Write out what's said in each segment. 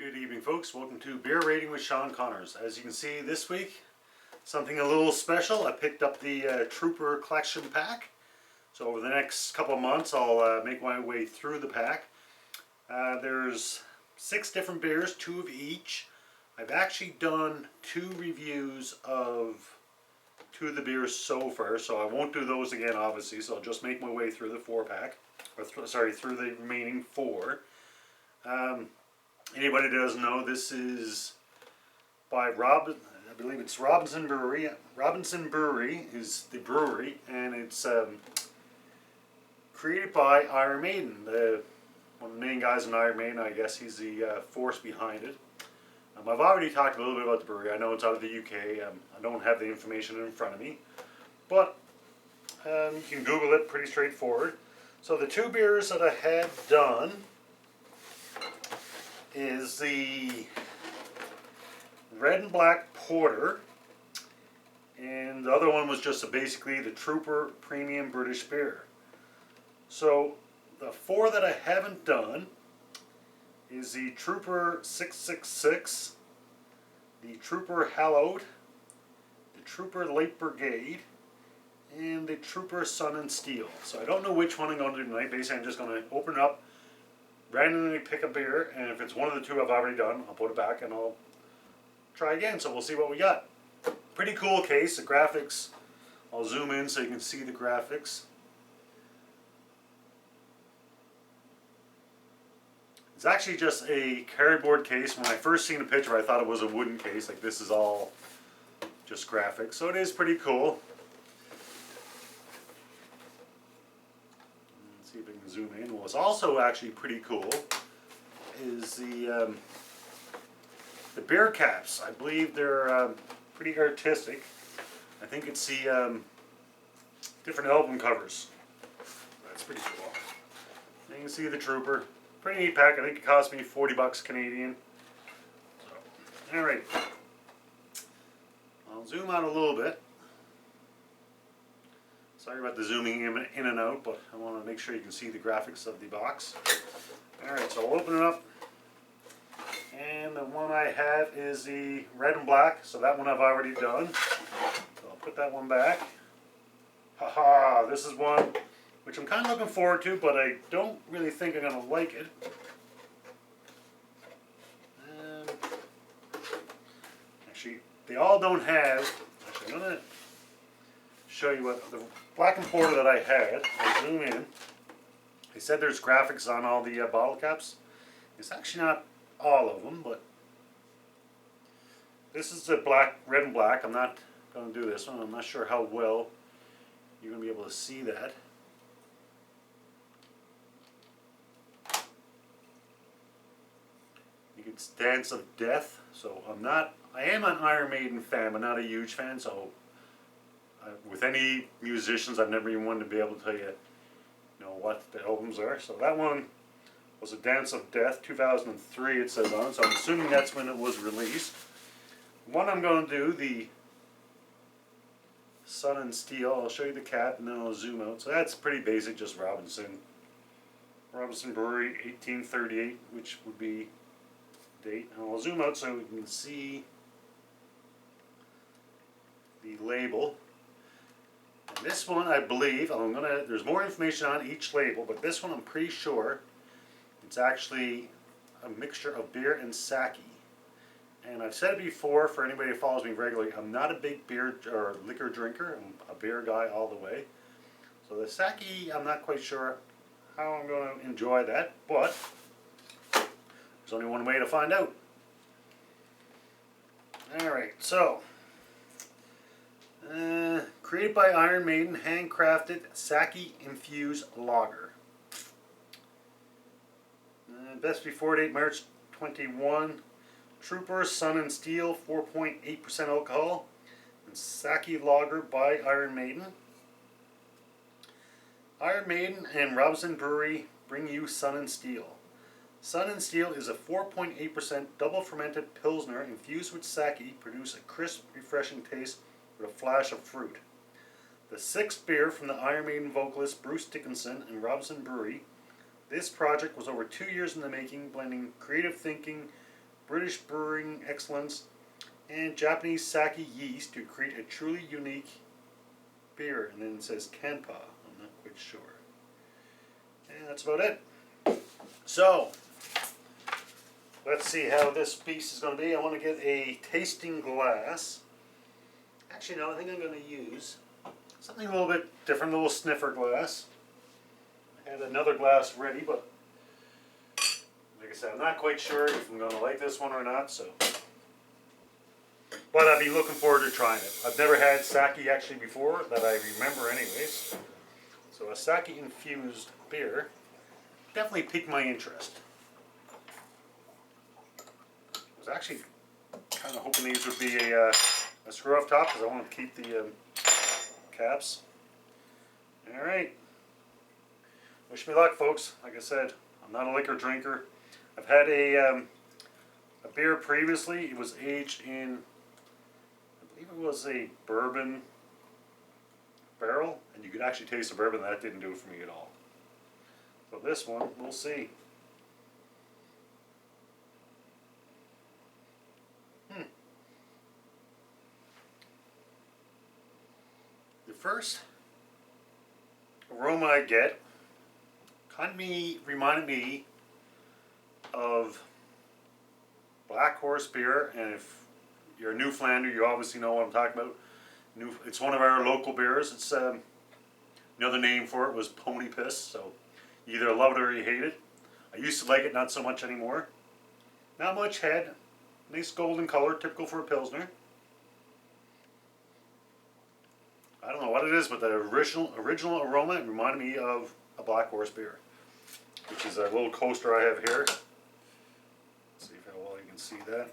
Good evening, folks. Welcome to Beer Rating with Sean Connors. As you can see this week, something a little special. I picked up the Trooper Collection Pack. So over the next couple of months, I'll make my way through the pack. There's 6 different beers, 2 of each. I've actually done 2 reviews of 2 of the beers so far, so I won't do those again, obviously. So I'll just make my way through the 4-pack, or through the remaining 4. Anybody that doesn't know, this is by I believe it's Robinson Brewery. Robinson Brewery is the brewery, and it's created by Iron Maiden. One of the main guys in Iron Maiden, I guess he's the force behind it. I've already talked a little bit about the brewery. I know it's out of the UK. I don't have the information in front of me, but you can Google it, pretty straightforward. So the 2 beers that I have done is the Red and Black Porter, and the other one was just basically the Trooper Premium British Beer. So the 4 that I haven't done is the Trooper 666, the Trooper Hallowed, the Trooper Late Brigade, and the Trooper Sun and Steel. So I don't know which one I'm going to do tonight. Basically, I'm just going to open it up, randomly pick a beer, and if it's one of the 2 I've already done, I'll put it back and I'll try again. So we'll see what we got. Pretty cool case. The graphics, I'll zoom in so you can see the graphics. It's actually just a cardboard case. When I first seen the picture, I thought it was a wooden case. Like, this is all just graphics. So it is pretty cool. Let's see if I can zoom in. What's also actually pretty cool is the beer caps. I believe they're pretty artistic. I think it's the different album covers. That's pretty cool. And you can see the Trooper. Pretty neat pack. I think it cost me 40 bucks Canadian. So, alright. I'll zoom out a little bit. Sorry about the zooming in and out, but I want to make sure you can see the graphics of the box. Alright, so I'll open it up. And the one I have is the Red and Black, so that one I've already done. So I'll put that one back. Haha, this is one which I'm kind of looking forward to, but I don't really think I'm going to like it. Actually, they all don't have... Actually, I'm going to show you what the Black and Porter that I had. I'll zoom in. They said there's graphics on all the bottle caps. It's actually not all of them, but this is the Red and Black. I'm not going to do this one. I'm not sure how well you're going to be able to see that. It's Dance of Death. So I am an Iron Maiden fan, but not a huge fan. So with any musicians, I've never even wanted to be able to tell you, what the albums are. So that one was a Dance of Death, 2003 it says on it. So I'm assuming that's when it was released. One I'm going to do, the Sun and Steel. I'll show you the cap and then I'll zoom out. So that's pretty basic, just Robinson Brewery, 1838, which would be date. And I'll zoom out so we can see the label. And this one, I believe, there's more information on each label, but this one I'm pretty sure it's actually a mixture of beer and sake. And I've said it before, for anybody who follows me regularly, I'm not a big beer or liquor drinker. I'm a beer guy all the way. So the sake, I'm not quite sure how I'm going to enjoy that, but there's only one way to find out. Alright, so created by Iron Maiden, handcrafted sake infused lager. Best before date March 21. Trooper Sun and Steel, 4.8% alcohol. And sake lager by Iron Maiden. Iron Maiden and Robinson Brewery bring you Sun and Steel. Sun and Steel is a 4.8% double fermented Pilsner infused with sake, produce a crisp, refreshing taste with a flash of fruit. The 6th beer from the Iron Maiden vocalist Bruce Dickinson and Robinson Brewery. This project was over 2 years in the making, blending creative thinking British brewing excellence, and Japanese sake yeast to create a truly unique beer. And then it says Kanpa. I'm not quite sure. And that's about it. So, let's see how this piece is going to be. I want to get a tasting glass. Actually, no, I think I'm going to use something a little bit different, a little sniffer glass. I had another glass ready, but like I said, I'm not quite sure if I'm going to like this one or not. So, but I've been looking forward to trying it. I've never had sake actually before, that I remember anyways. So a sake infused beer definitely piqued my interest. I was actually kind of hoping these would be a screw off top because I want to keep the caps. Alright. Wish me luck, folks. Like I said, I'm not a liquor drinker. I've had a beer previously. It was aged in, I believe it was a bourbon barrel, and you could actually taste the bourbon. That didn't do it for me at all. So this one, we'll see. The first aroma I get kind of reminded me of Black Horse beer, and if you're a Newfoundlander, you obviously know what I'm talking about. It's one of our local beers. It's another name for it was Pony Piss, so you either love it or you hate it. I used to like it, not so much anymore. Not much head, nice golden color, typical for a Pilsner. I don't know what it is, but the original aroma reminded me of a Black Horse beer, which is a little coaster I have here. Let's see how well you can see that.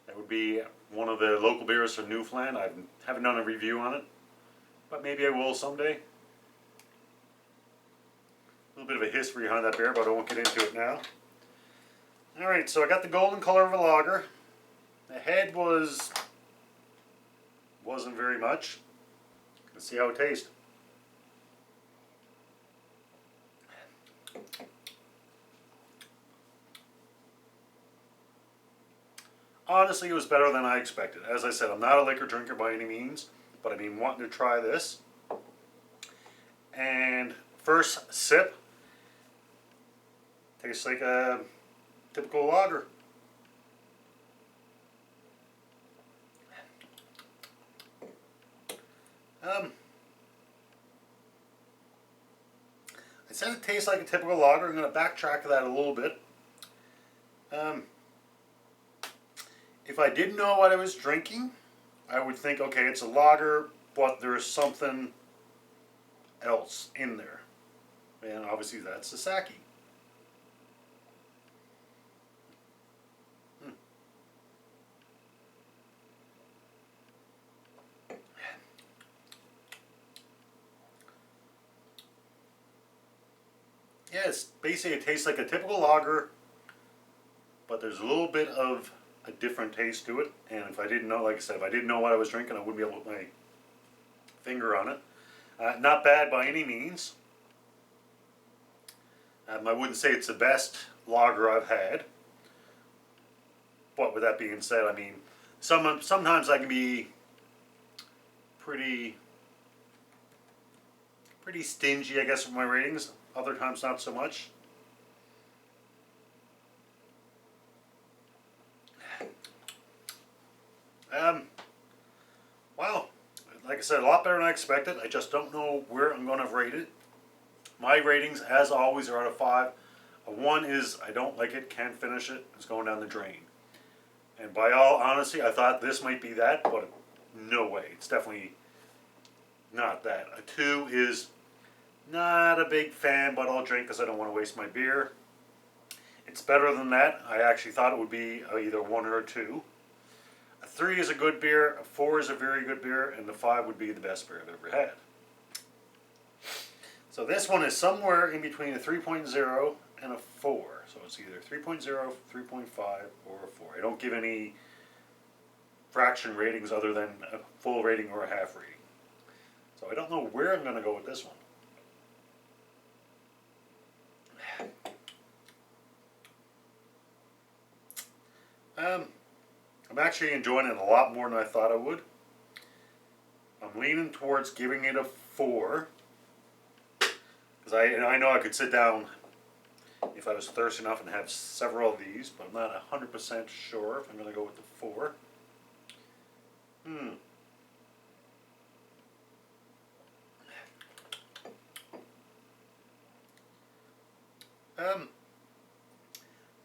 That would be one of the local beers from Newfoundland. I haven't done a review on it, but maybe I will someday. A little bit of a history behind that beer, but I won't get into it now. Alright, so I got the golden color of a lager. The head wasn't very much. Let's see how it tastes. Honestly, it was better than I expected. As I said, I'm not a liquor drinker by any means, but I've been wanting to try this. And first sip tastes like a typical lager. I said it tastes like a typical lager. I'm going to backtrack to that a little bit. If I didn't know what I was drinking, I would think, okay, it's a lager, but there's something else in there. And obviously that's the sake. Yes, basically it tastes like a typical lager, but there's a little bit of a different taste to it. And if I didn't know, like I said, if I didn't know what I was drinking, I wouldn't be able to put my finger on it. Not bad by any means. I wouldn't say it's the best lager I've had. But with that being said, I mean, sometimes I can be pretty stingy, I guess, with my ratings. Other times, not so much. Wow. Like I said, a lot better than I expected. I just don't know where I'm going to rate it. My ratings, as always, are out of 5. A 1 is I don't like it, can't finish it, it's going down the drain. And by all honesty, I thought this might be that, but no way. It's definitely not that. A 2 is not a big fan, but I'll drink because I don't want to waste my beer. It's better than that. I actually thought it would be either 1 or a 2. A 3 is a good beer, a 4 is a very good beer, and the 5 would be the best beer I've ever had. So this one is somewhere in between a 3.0 and a 4. So it's either 3.0, 3.5, or a 4. I don't give any fraction ratings other than a full rating or a half rating. So I don't know where I'm going to go with this one. I'm actually enjoying it a lot more than I thought I would. I'm leaning towards giving it a 4. Because I know I could sit down if I was thirsty enough and have several of these, but I'm not 100% sure if I'm going to go with the 4.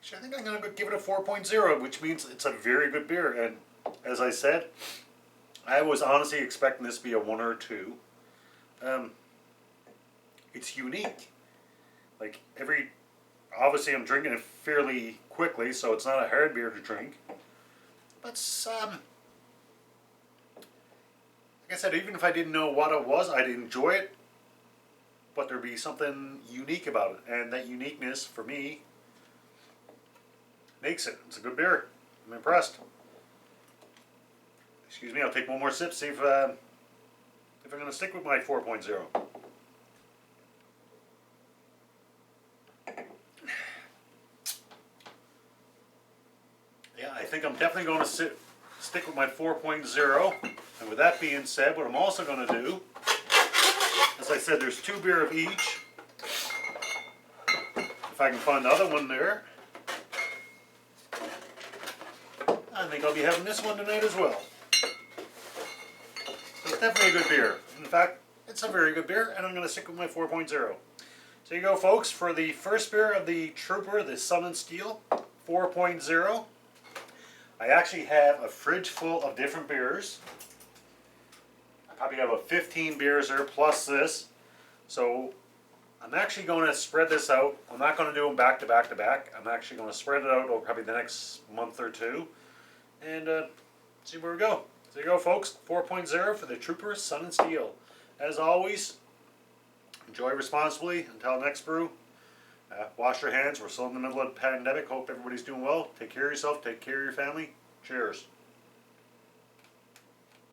Actually, I think I'm going to give it a 4.0, which means it's a very good beer. And as I said, I was honestly expecting this to be a 1 or a 2. It's unique. Like obviously I'm drinking it fairly quickly, so it's not a hard beer to drink. But like I said, even if I didn't know what it was, I'd enjoy it. But there'd be something unique about it, and that uniqueness for me makes it. It's a good beer. I'm impressed. Excuse me, I'll take one more sip, see if I'm going to stick with my 4.0. Yeah, I think I'm definitely going to stick with my 4.0. And with that being said, what I'm also going to do, as I said, there's 2 beer of each. If I can find the other one there. I think I'll be having this one tonight as well. So it's definitely a good beer. In fact, it's a very good beer, and I'm going to stick with my 4.0. So you go, folks, for the first beer of the Trooper, the Sun and Steel 4.0. I actually have a fridge full of different beers. I probably have 15 beers there plus this. So I'm actually going to spread this out. I'm not going to do them back to back to back. I'm actually going to spread it out over probably the next month or two. And see where we go. So there you go, folks. 4.0 for the Trooper Sun and Steel. As always, enjoy responsibly. Until next brew, wash your hands. We're still in the middle of the pandemic. Hope everybody's doing well. Take care of yourself. Take care of your family. Cheers.